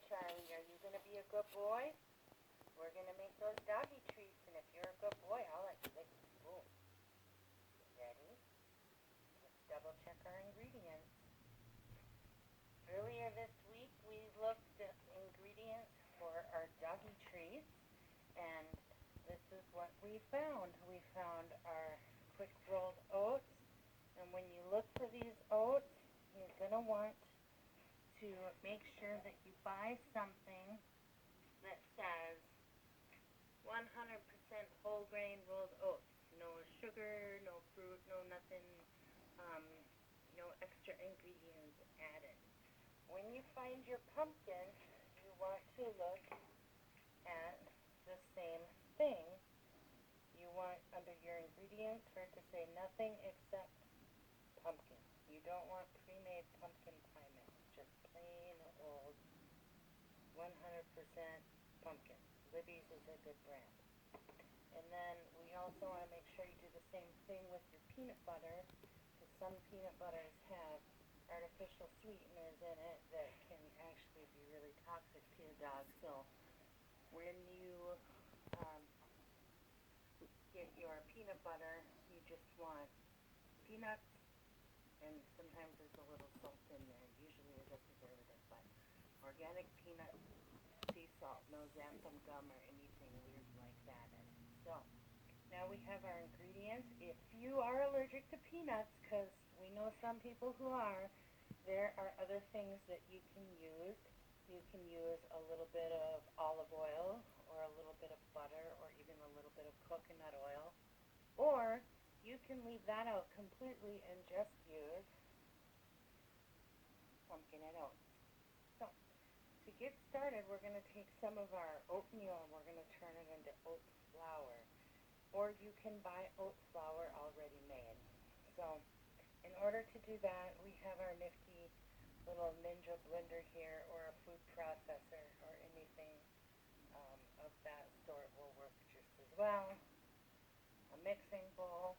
Charlie, are you going to be a good boy? We're going to make those doggy treats, and if you're a good boy, I'll let you lick the spoon. Ready? Let's double check our ingredients. Earlier this week, we looked at ingredients for our doggy treats, and this is what we found. We found our quick rolled oats, and when you look for these oats, you're going to want to make sure that you buy something that says 100% whole grain rolled oats. No sugar, no fruit, no nothing, no extra ingredients added. When you find your pumpkin, you want to look at the same thing. You want under your ingredients for it to say nothing except pumpkin. You don't want pre-made pumpkin pie mix, just plain old 100% pumpkin. Libby's is a good brand. And then we also want to make sure you do the same thing with your peanut butter, because some peanut butters have artificial sweeteners in it that can actually be really toxic to your dog. So when you get your peanut butter, you just want peanuts, and sometimes there's a little salt in there. Usually there's a preservative, but organic peanut, sea salt, no xanthan gum or anything weird like that in it. So now we have our ingredients. If you are allergic to peanuts, because we know some people who are, there are other things that you can use. You can use a little bit of olive oil or a little bit of butter or even a little bit of coconut oil. Or you can leave that out completely and just use pumpkin and oats. So to get started, we're going to take some of our oatmeal and we're going to turn it into oat flour. Or you can buy oat flour already made. So in order to do that, we have our nifty little Ninja blender here, or a food processor, or anything of that sort will work just as well. A mixing bowl,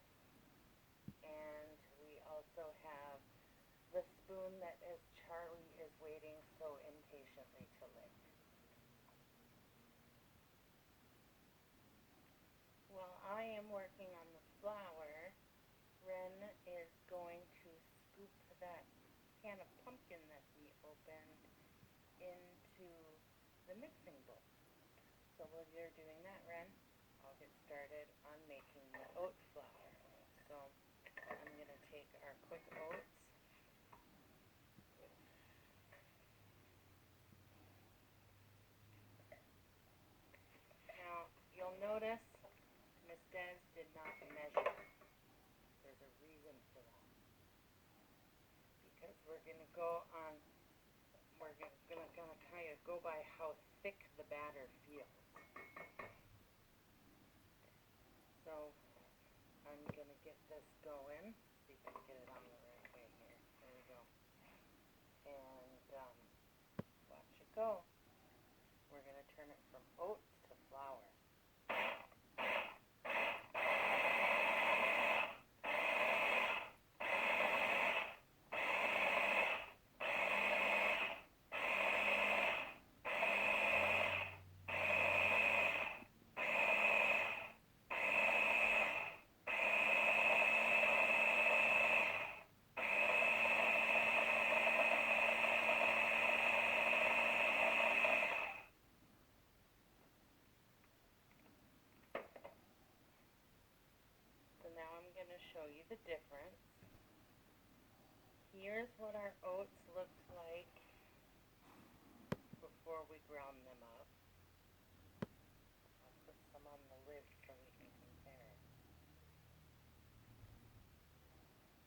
and we also have the spoon that is Charlie is waiting so impatiently to lick. While I am working on the flour, Ren is going to scoop that can of pumpkin that we opened into the mixing bowl. So while you're doing that, Ren, I'll get started on making the oat flour. So I'm going to take our quick oats. Now, you'll notice Miss Des did not measure. There's a reason for that. Because we're going to go on, we're going to kind of go by how thick the batter feels. So I'm going to get this going. See if I can get it on the right way here. There we go. And watch it go. We're going to turn it from oats to flour. Now I'm going to show you the difference. Here's what our oats looked like before we ground them up. I'll put some on the lid so we can compare.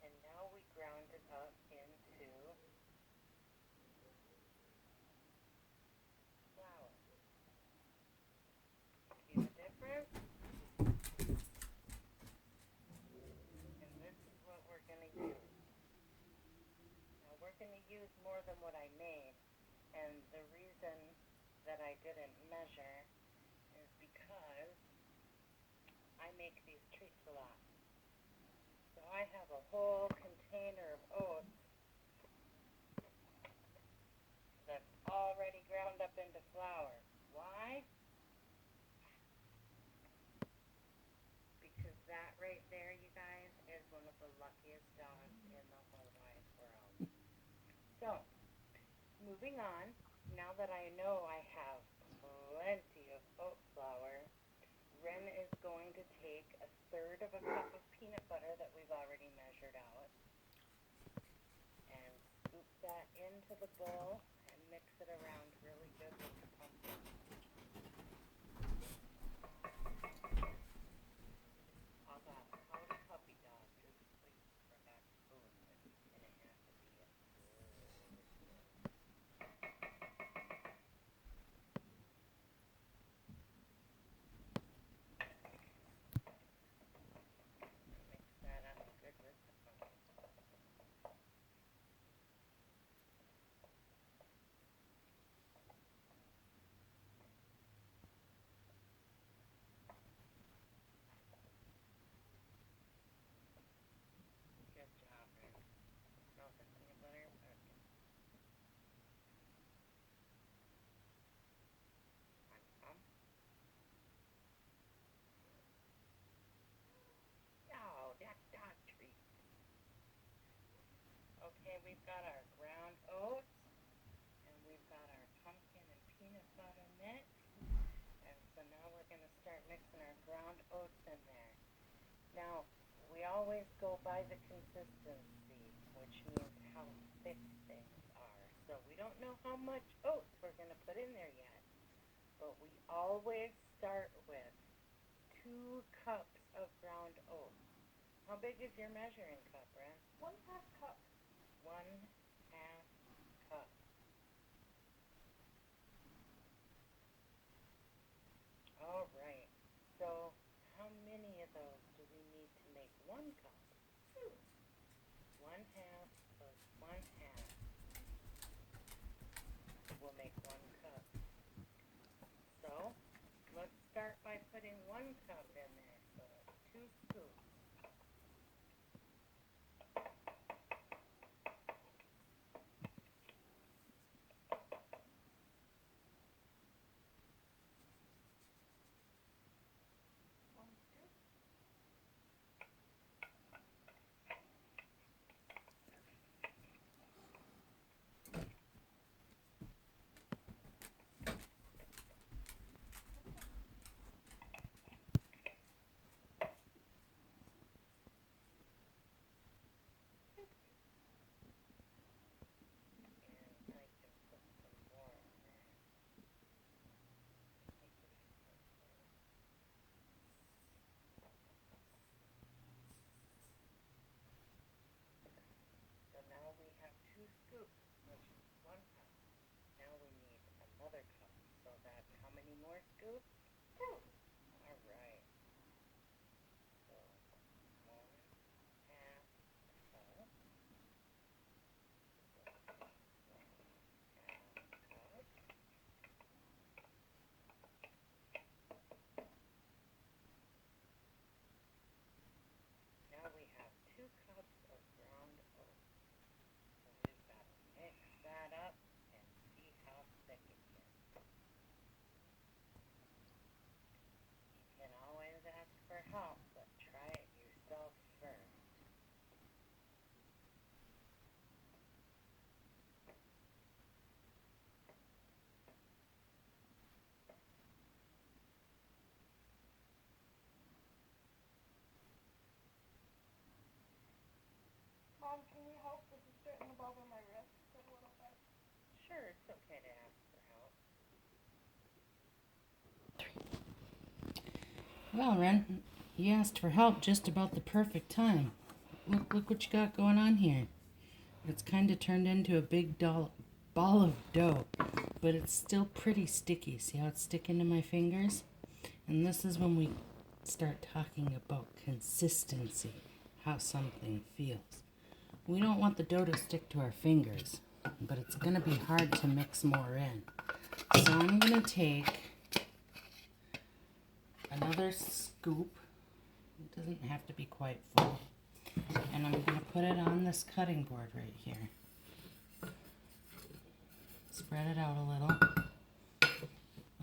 And now we ground it up into flour. See the difference? And this is what we're going to use. Now we're going to use more than what I made, and the reason that I didn't measure is because I make these treats a lot. So I have a whole container of oats that's already already ground up into flour. Why? Because that right there, you guys, is one of the luckiest dogs in the whole wide world. So, moving on, now that I know I have plenty of oat flour, Ren is going to take a third of a cup of peanut butter that we've already measured out and scoop that into the bowl and mix it around really good with the pumpkin. How about howdy puppy dog just sleeps for that spoon, and it has to be a good spoon. Mix that up good with the pumpkin. Good job, Ren. Smells like peanut butter and pumpkin. Want some? Oh, that dog treat. Okay, we've got our ground oats, and we've got our pumpkin and peanut butter mix. And so now we're going to start mixing our ground oats in there. Now, we always go by the consistency, which means how thick things are. So we don't know how much oats we're going to put in there yet. But we always start with 2 cups of ground oats. How big is your measuring cup, Ren? 1/2 cup. 1/2 cup. All right. So how many of those do we need to make 1 cup? 2. 1/2 plus 1/2 will make 1 cup. So let's start by putting 1 cup in there. So that's 2 scoops. And I can put some more in there. So now we have 2 scoops, which is 1 cup. Now we need another cup. So that's how many more scoops? 2. All right. So 1/2 cup. 1/2 cup. Now we have 2 cups of ground oats. So we've got to mix that up and see how thick it gets. You can always ask for help, but try it yourself first. Mom, can you help? This is starting to bother my wrist a little bit. Sure, it's okay to ask for help. Well, Ren, you asked for help just about the perfect time. Look what you got going on here. It's kind of turned into a big ball of dough, but it's still pretty sticky. See how it's sticking to my fingers? And this is when we start talking about consistency, how something feels. We don't want the dough to stick to our fingers, but it's going to be hard to mix more in. So I'm going to take another scoop. It doesn't have to be quite full. And I'm going to put it on this cutting board right here. spread it out a little.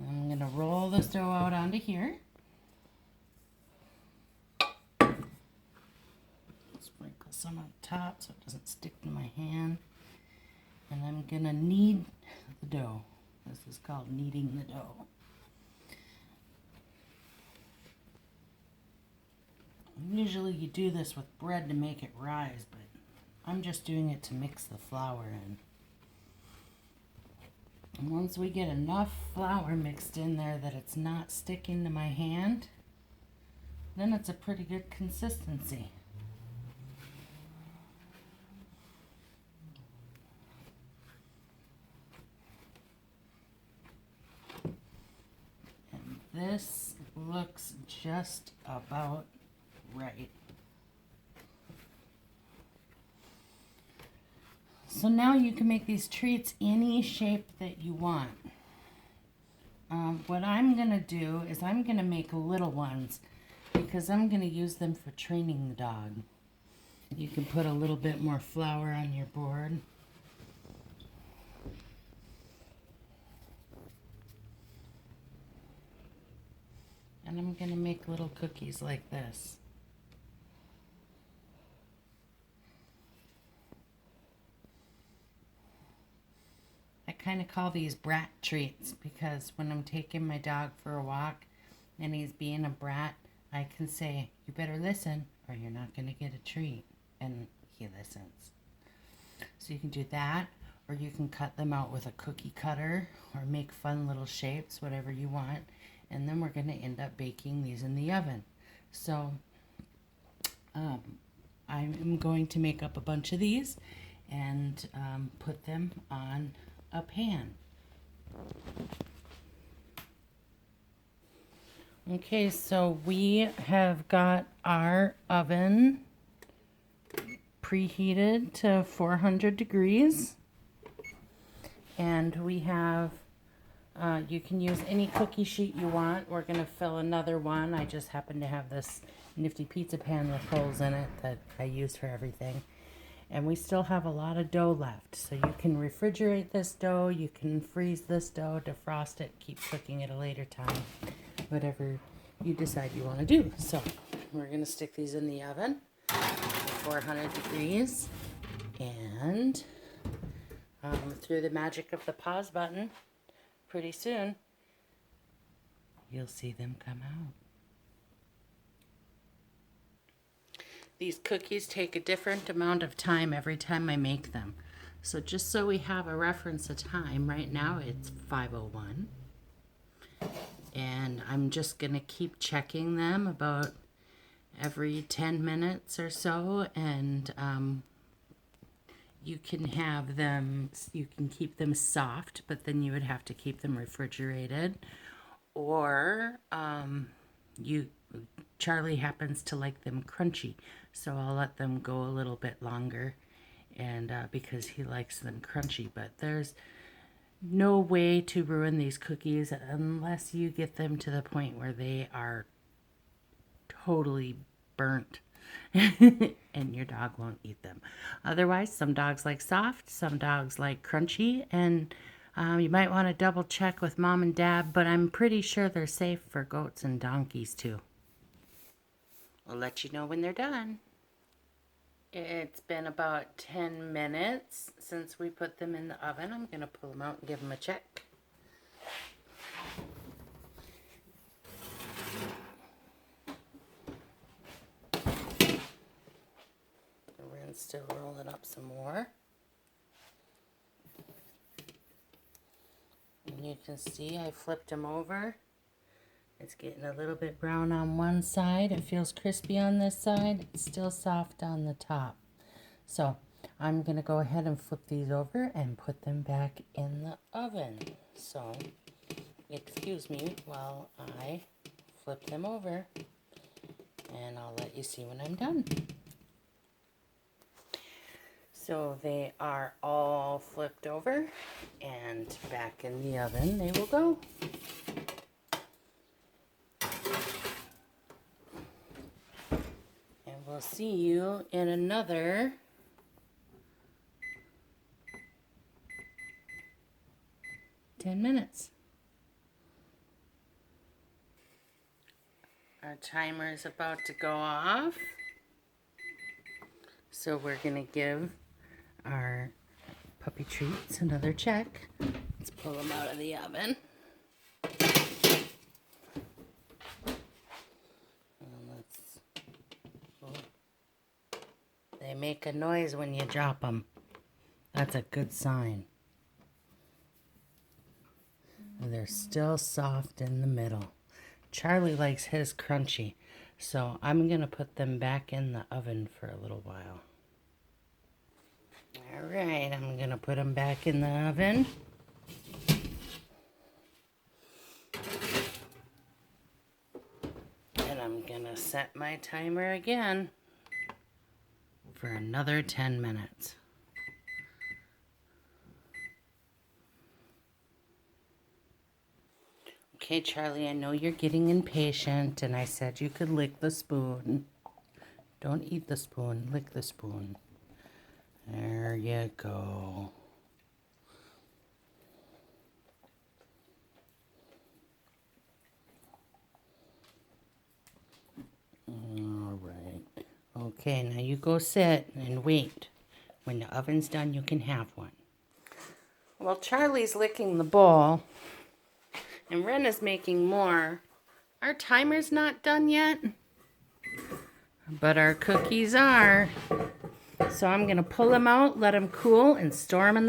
I'm going to roll this dough out onto here. Sprinkle some on top so it doesn't stick to my hand. And I'm going to knead the dough. This is called kneading the dough. Usually you do this with bread to make it rise, but I'm just doing it to mix the flour in. And once we get enough flour mixed in there that it's not sticking to my hand, then it's a pretty good consistency. And this looks just about right. So now you can make these treats any shape that you want. What I'm going to do is I'm going to make little ones because I'm going to use them for training the dog. You can put a little bit more flour on your board. And I'm going to make little cookies like this. I kind of call these brat treats because when I'm taking my dog for a walk and he's being a brat, I can say, you better listen or you're not going to get a treat. And he listens. So you can do that, or you can cut them out with a cookie cutter or make fun little shapes, whatever you want. And then we're going to end up baking these in the oven. So I'm going to make up a bunch of these and put them on a pan. Okay, so we have got our oven preheated to 400 degrees, and we have you can use any cookie sheet you want. We're going to fill another one. I just happen to have this nifty pizza pan with holes in it that I use for everything. And we still have a lot of dough left. So you can refrigerate this dough, you can freeze this dough, defrost it, keep cooking at a later time, whatever you decide you want to do. So we're going to stick these in the oven at 400 degrees. And through the magic of the pause button, pretty soon you'll see them come out. These cookies take a different amount of time every time I make them. So just so we have a reference of time, right now it's 5:01. And I'm just going to keep checking them about every 10 minutes or so. And you can have them, you can keep them soft, but then you would have to keep them refrigerated. Or Charlie happens to like them crunchy, so I'll let them go a little bit longer, and because he likes them crunchy. But there's no way to ruin these cookies unless you get them to the point where they are totally burnt and your dog won't eat them. Otherwise, some dogs like soft, some dogs like crunchy, and you might want to double check with mom and dad, but I'm pretty sure they're safe for goats and donkeys too. I'll let you know when they're done. It's been about 10 minutes since we put them in the oven. I'm going to pull them out and give them a check. We're still rolling up some more. And you can see I flipped them over. It's getting a little bit brown on one side. It feels crispy on this side. It's still soft on the top. So I'm going to go ahead and flip these over and put them back in the oven. So excuse me while I flip them over, and I'll let you see when I'm done. So they are all flipped over and back in the oven they will go. We'll see you in another 10 minutes. Our timer is about to go off. So we're going to give our puppy treats another check. Let's pull them out of the oven. They make a noise when you drop them. That's a good sign. And they're still soft in the middle. Charlie likes his crunchy, so I'm going to put them back in the oven for a little while. All right, I'm going to put them back in the oven. And I'm going to set my timer again for another 10 minutes. Okay, Charlie, I know you're getting impatient, and I said you could lick the spoon. Don't eat the spoon, lick the spoon. There you go. All right. Okay, now you go sit and wait. When the oven's done, you can have one. Well, Charlie's licking the bowl, and Ren is making more. Our timer's not done yet, but our cookies are. So I'm going to pull them out, let them cool, and store them in the